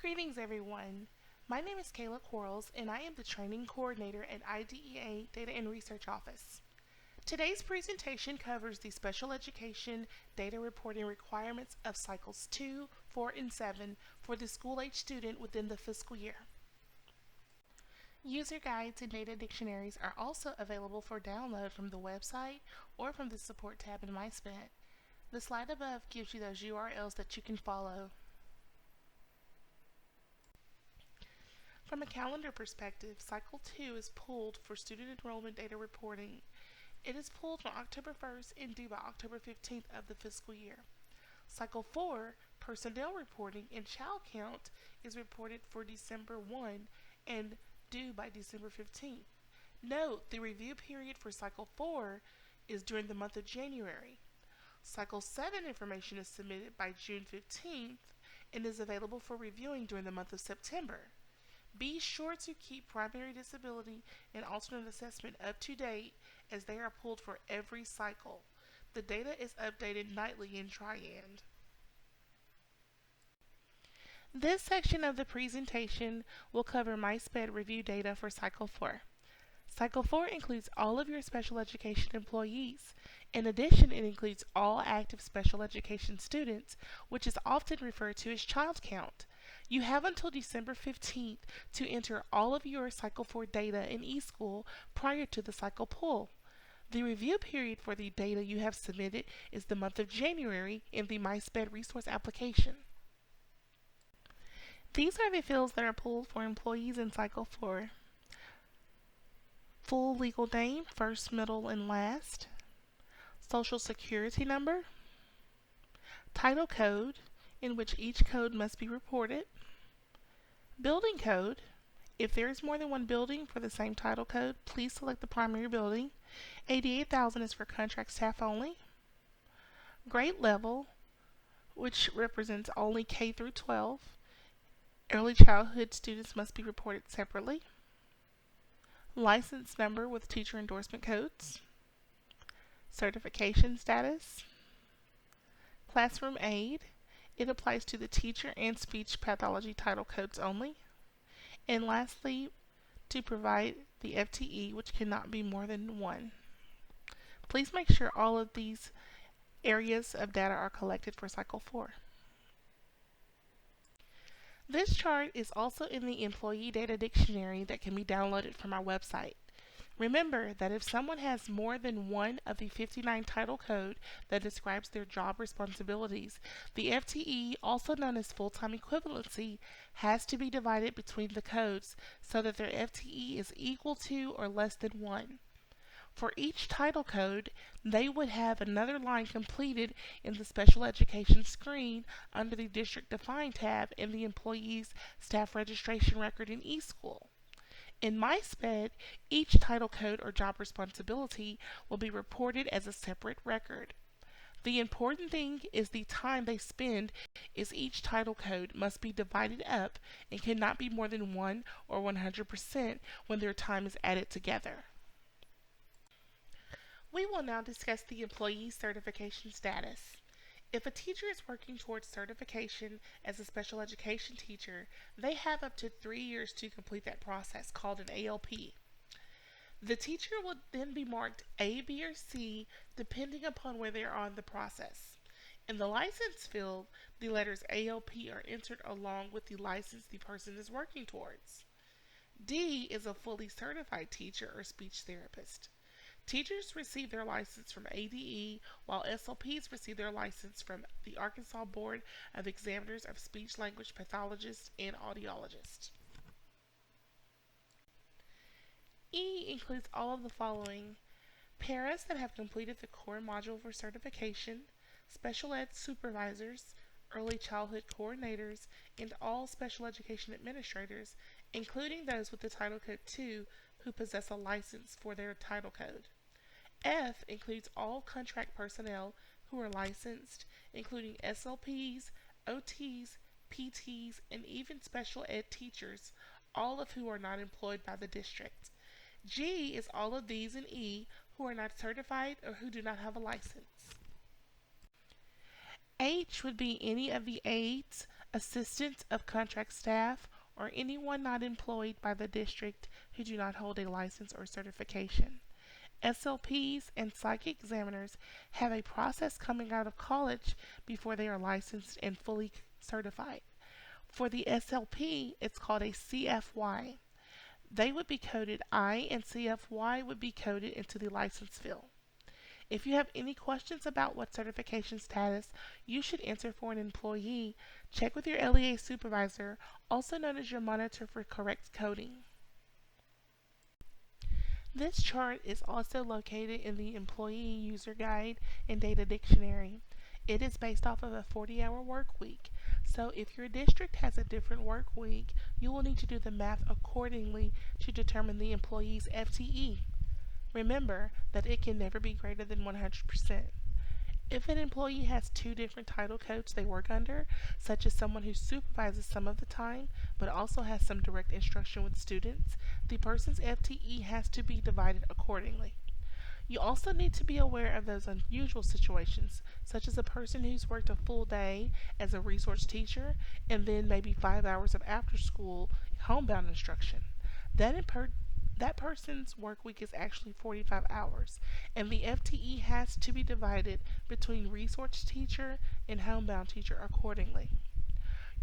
Greetings, everyone. My name is Kayla Quarles, and I am the Training Coordinator at IDEA Data and Research Office. Today's presentation covers the special education data reporting requirements of Cycles 2, 4, and 7 for the school-age student within the fiscal year. User guides and data dictionaries are also available for download from the website or from the support tab in MySped. The slide above gives you those URLs that you can follow. From a calendar perspective, Cycle 2 is pulled for student enrollment data reporting. It is pulled from October 1st and due by October 15th of the fiscal year. Cycle 4, personnel reporting and child count, is reported for December 1 and due by December 15th. Note, the review period for Cycle 4 is during the month of January. Cycle 7 information is submitted by June 15th and is available for reviewing during the month of September. Be sure to keep primary disability and alternate assessment up to date as they are pulled for every cycle. The data is updated nightly in Triand. This section of the presentation will cover MySped review data for Cycle 4. Cycle 4 includes all of your special education employees. In addition, it includes all active special education students, which is often referred to as child count. You have until December 15th to enter all of your Cycle 4 data in eSchool prior to the cycle pull. The review period for the data you have submitted is the month of January in the MySped resource application. These are the fields that are pulled for employees in Cycle 4. Full legal name, first, middle, and last. Social Security number. Title code, in which each code must be reported. Building code. If there is more than one building for the same title code, please select the primary building. 88,000 is for contract staff only. Grade level, which represents only K through 12. Early childhood students must be reported separately. License number with teacher endorsement codes. Certification status. Classroom aid. It applies to the teacher and speech pathology title codes only. And lastly, to provide the FTE, which cannot be more than one. Please make sure all of these areas of data are collected for Cycle 4. This chart is also in the Employee Data Dictionary that can be downloaded from our website. Remember that if someone has more than one of the 59 title code that describes their job responsibilities, the FTE, also known as full-time equivalency, has to be divided between the codes so that their FTE is equal to or less than 1. For each title code, they would have another line completed in the special education screen under the District Defined tab in the employee's staff registration record in eSchool. In MySped, each title code or job responsibility will be reported as a separate record. The important thing is the time they spend is each title code must be divided up and cannot be more than 1 or 100% when their time is added together. We will now discuss the employee certification status. If a teacher is working towards certification as a special education teacher, they have up to 3 years to complete that process, called an ALP. The teacher will then be marked A, B, or C depending upon where they are on the process. In the license field, the letters ALP are entered along with the license the person is working towards. D is a fully certified teacher or speech therapist. Teachers receive their license from ADE, while SLPs receive their license from the Arkansas Board of Examiners of Speech Language Pathologists and Audiologists. E includes all of the following: paras that have completed the core module for certification, special ed supervisors, early childhood coordinators, and all special education administrators, including those with the Title Code 2 who possess a license for their title code. F includes all contract personnel who are licensed, including SLPs, OTs, PTs, and even special ed teachers, all of who are not employed by the district. G is all of these in E who are not certified or who do not have a license. H would be any of the aides assistants of contract staff, or anyone not employed by the district who do not hold a license or certification. SLPs and psych examiners have a process coming out of college before they are licensed and fully certified. For the SLP, it's called a CFY. They would be coded I and CFY would be coded into the license field. If you have any questions about what certification status you should enter for an employee, check with your LEA supervisor, also known as your monitor for correct coding. This chart is also located in the Employee User Guide and Data Dictionary. It is based off of a 40-hour work week. So if your district has a different work week, you will need to do the math accordingly to determine the employee's FTE. Remember that it can never be greater than 100%. If an employee has two different title codes they work under, such as someone who supervises some of the time but also has some direct instruction with students, the person's FTE has to be divided accordingly. You also need to be aware of those unusual situations, such as a person who's worked a full day as a resource teacher and then maybe 5 hours of after school homebound instruction. That that person's work week is actually 45 hours, and the FTE has to be divided between resource teacher and homebound teacher accordingly.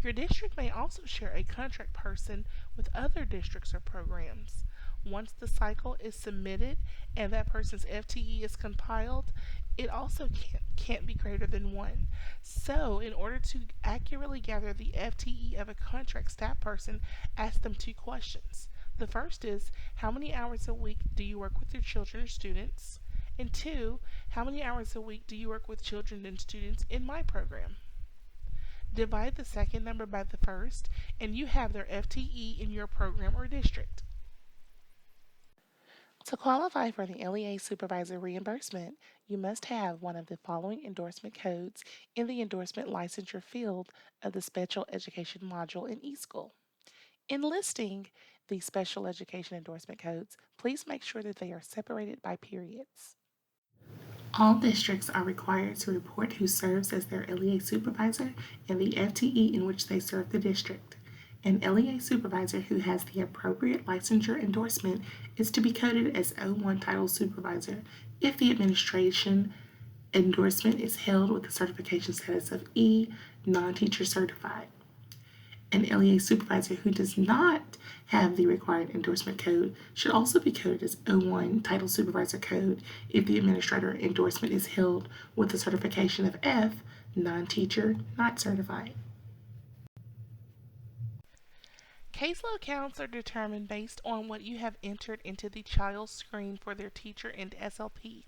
Your district may also share a contract person with other districts or programs. Once the cycle is submitted and that person's FTE is compiled, it also can't be greater than 1. So, in order to accurately gather the FTE of a contract staff person, ask them two questions. The first is, how many hours a week do you work with your children or students? And two, how many hours a week do you work with children and students in my program? Divide the second number by the first, and you have their FTE in your program or district. To qualify for the LEA supervisor reimbursement, you must have one of the following endorsement codes in the endorsement licensure field of the special education module in eSchool. In listing the special education endorsement codes, please make sure that they are separated by periods. All districts are required to report who serves as their LEA supervisor and the FTE in which they serve the district. An LEA supervisor who has the appropriate licensure endorsement is to be coded as O1 title supervisor if the administration endorsement is held with the certification status of E, non-teacher certified. An LEA supervisor who does not have the required endorsement code should also be coded as O1 Title Supervisor Code if the administrator endorsement is held with the certification of F, non-teacher, not certified. Caseload counts are determined based on what you have entered into the child screen for their teacher and SLP.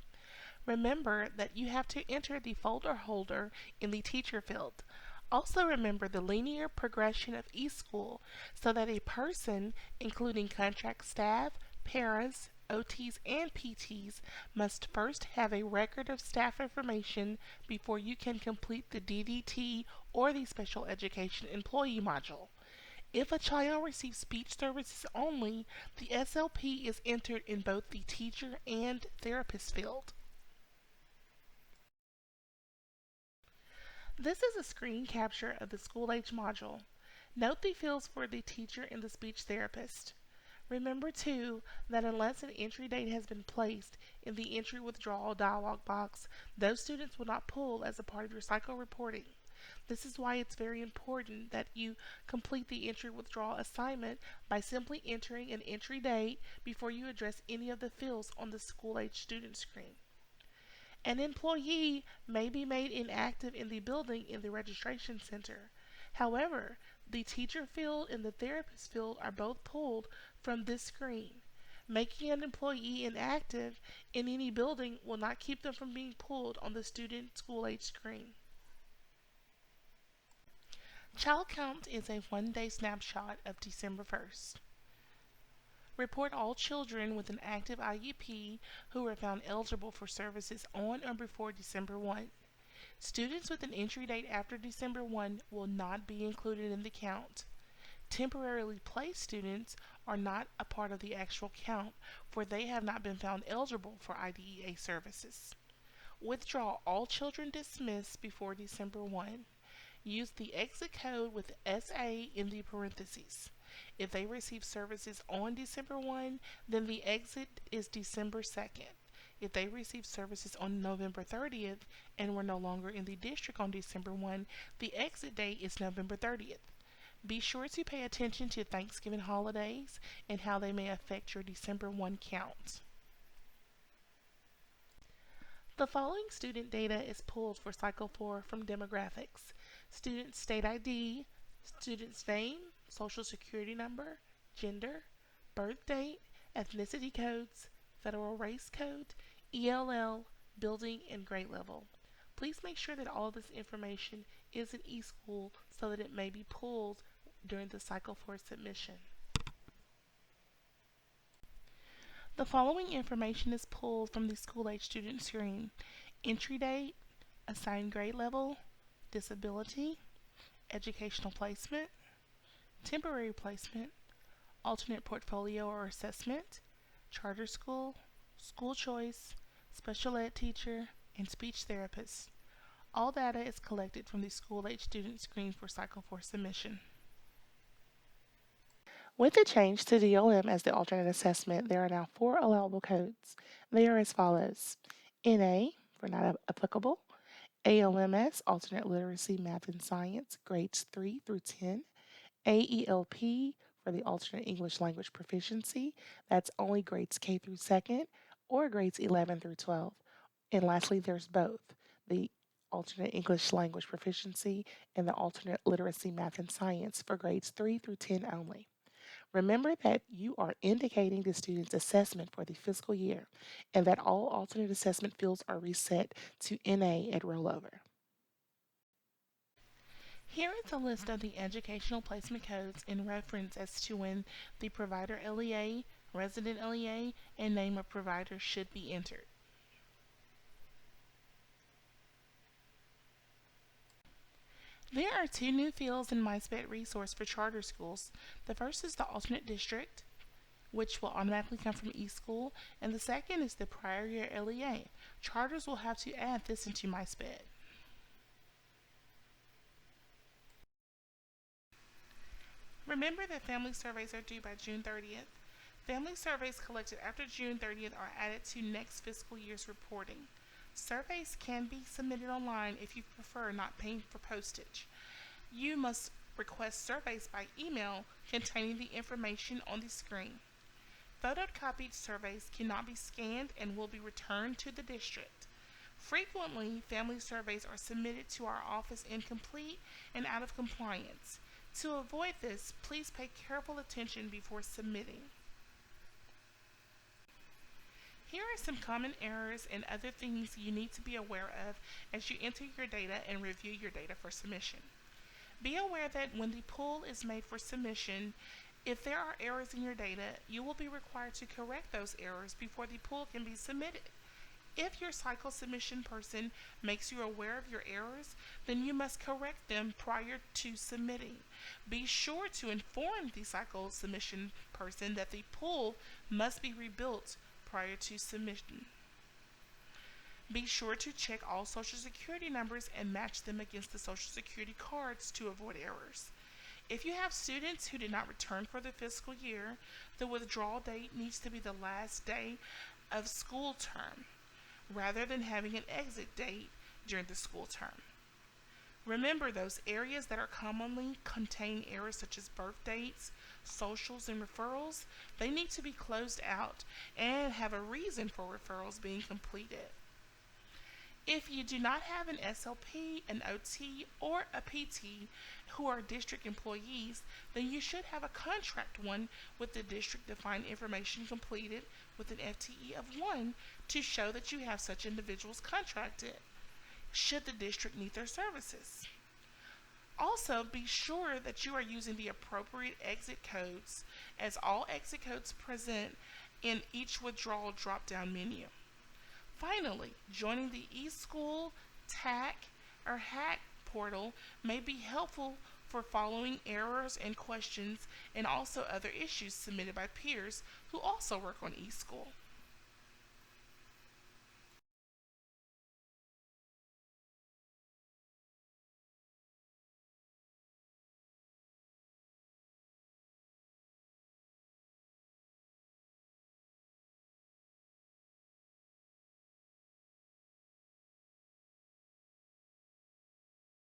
Remember that you have to enter the folder holder in the teacher field. Also remember the linear progression of eSchool so that a person, including contract staff, parents, OTs, and PTs, must first have a record of staff information before you can complete the DDT or the special education employee module. If a child receives speech services only, the SLP is entered in both the teacher and therapist field. This is a screen capture of the school age module. Note the fields for the teacher and the speech therapist. Remember too that unless an entry date has been placed in the entry withdrawal dialog box, those students will not pull as a part of your cycle reporting. This is why it's very important that you complete the entry withdrawal assignment by simply entering an entry date before you address any of the fields on the school age student screen. An employee may be made inactive in the building in the registration center. However, the teacher field and the therapist field are both pulled from this screen. Making an employee inactive in any building will not keep them from being pulled on the student school age screen. Child count is a one-day snapshot of December 1st. Report all children with an active IEP who were found eligible for services on or before December 1. Students with an entry date after December 1 will not be included in the count. Temporarily placed students are not a part of the actual count, for they have not been found eligible for IDEA services. Withdraw all children dismissed before December 1. Use the exit code with SA in the parentheses. If they receive services on December 1, then the exit is December 2nd. If they received services on November 30th and were no longer in the district on December 1, the exit date is November 30th. Be sure to pay attention to Thanksgiving holidays and how they may affect your December 1 count. The following student data is pulled for Cycle 4 from demographics: student state ID, student's name, social security number, gender, birth date, ethnicity codes, federal race code, ELL, building, and grade level. Please make sure that all of this information is in eSchool so that it may be pulled during the Cycle 4 submission. The following information is pulled from the school age student screen: entry date, assigned grade level, disability, educational placement, temporary placement, alternate portfolio or assessment, charter school, school choice, special ed teacher, and speech therapist. All data is collected from the school age student screen for Cycle 4 submission. With the change to DOM as the alternate assessment, there are now 4 allowable codes. They are as follows: NA for not applicable, ALMS, alternate literacy, math, and science, grades 3 through 10, AELP for the alternate English language proficiency, that's only grades K through 2nd, or grades 11 through 12. And lastly, there's both the alternate English language proficiency and the alternate literacy, math, and science for grades 3 through 10 only. Remember that you are indicating the student's assessment for the fiscal year and that all alternate assessment fields are reset to NA at rollover. Here is a list of the educational placement codes in reference as to when the provider LEA, resident LEA, and name of provider should be entered. There are 2 new fields in MySped resource for charter schools. The first is the alternate district, which will automatically come from eSchool, and the second is the prior year LEA. Charters will have to add this into MySped. Remember that family surveys are due by June 30th. Family surveys collected after June 30th are added to next fiscal year's reporting. Surveys can be submitted online if you prefer not paying for postage. You must request surveys by email containing the information on the screen. Photocopied surveys cannot be scanned and will be returned to the district. Frequently, family surveys are submitted to our office incomplete and out of compliance. To avoid this, please pay careful attention before submitting. Here are some common errors and other things you need to be aware of as you enter your data and review your data for submission. Be aware that when the pool is made for submission, if there are errors in your data, you will be required to correct those errors before the pool can be submitted. If your cycle submission person makes you aware of your errors, then you must correct them prior to submitting. Be sure to inform the cycle submission person that the pool must be rebuilt prior to submission. Be sure to check all Social Security numbers and match them against the Social Security cards to avoid errors. If you have students who did not return for the fiscal year, the withdrawal date needs to be the last day of school term, rather than having an exit date during the school term. Remember, those areas that are commonly contain errors such as birth dates, socials, and referrals, they need to be closed out and have a reason for referrals being completed. If you do not have an SLP, an OT, or a PT who are district employees, then you should have a contract one with the district defined information completed with an FTE of 1 to show that you have such individuals contracted, should the district need their services. Also, be sure that you are using the appropriate exit codes, as all exit codes present in each withdrawal drop-down menu. Finally, joining the eSchool, TAC, or HAC portal may be helpful for following errors and questions and also other issues submitted by peers who also work on eSchool.